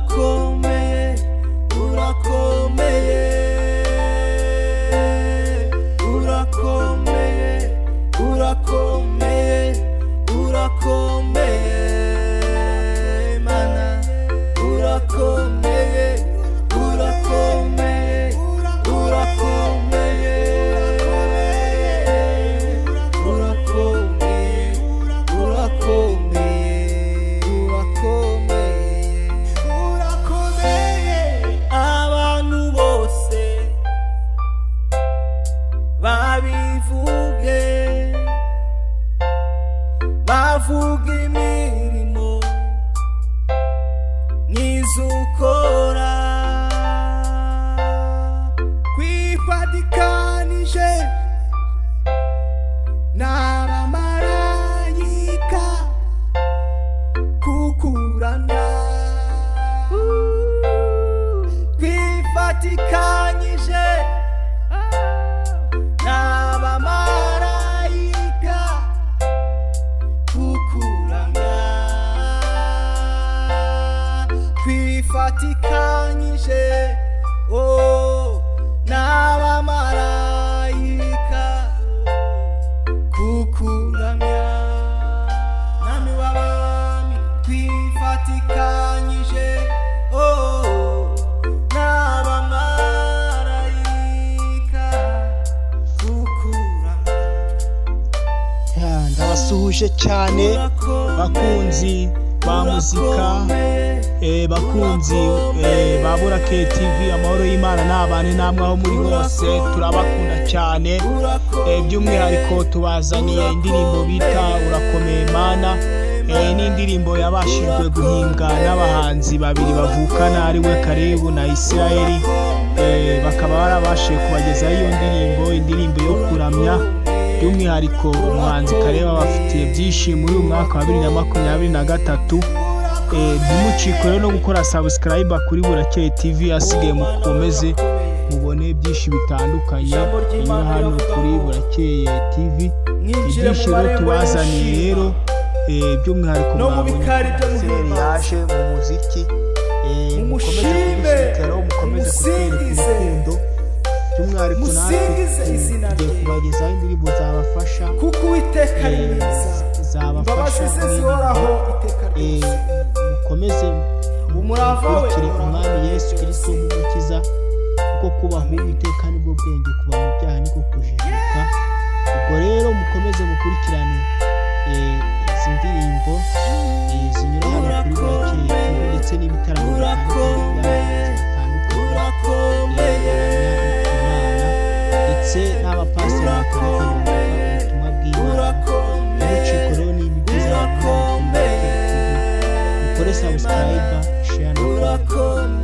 urakomeye urakomeye urakomeye urakomeye urakomeye mana urakomeye urakomeye urakomeye urakomeye urakomeye abantu bose babivuge bavuga imirimo nizukora kwifadikanije n'abamarayika kukuramya kwifatikanyije n'abamarayika kukuramya kwifatikanyije n'abamarayika kukuramya nami w'abami kwifatikanyije n'abamarayika kukuramya. Ndabasuhuje cyane bakunzi ba muzika bakunzi ba Burake TV, amahoro y'Imana n'abane namwe aho muri hose, turabakunda cyane. By'umwihariko tubazaniye indirimbo bita urakomeye mana, n'indirimbo yabashijwe guhimbwa n'abahanzi babiri bavukana ari we Karebu na Isirayeli. Bakaba barabashije kubagezaho iyo indirimbo yo kuramya. By'umwihariko umuhanzi Karebu abafitiye byinshi muri uyu mwaka wa 2023. Ntimucikwe rero no gukora subscribe kuri Burake TV, asigaye mukomeze mubone byinshi bitandukanye binyura hano kuri Burake TV. Ibyinshi rero tubazaniye rero by'umwihariko yaje mu muziki, mukomeze kudushyigikira, mukomeze kutwereka urukundo. By'umwihariko natwe tugiye kubagezaho indirimbo zabafasha kuko Uwiteka ari mwiza, zabafasha mukomeze mukurikire umwami Yesu Kristo nk'umukiza, kuko kubaha Uwiteka nibwo bwenge, kuba mu byaha niko kujijuka. Ubwo rero mukomeze mukurikirane izi ndirimbo zinyura hano kuri Burake TV, ndetse n'ibitaramo bitandukanye ndetse n'abapasiteri batandukanye ubutumwa bw'Imana. Muciko rero n'ibi byiza mukore subscribe, share na comment.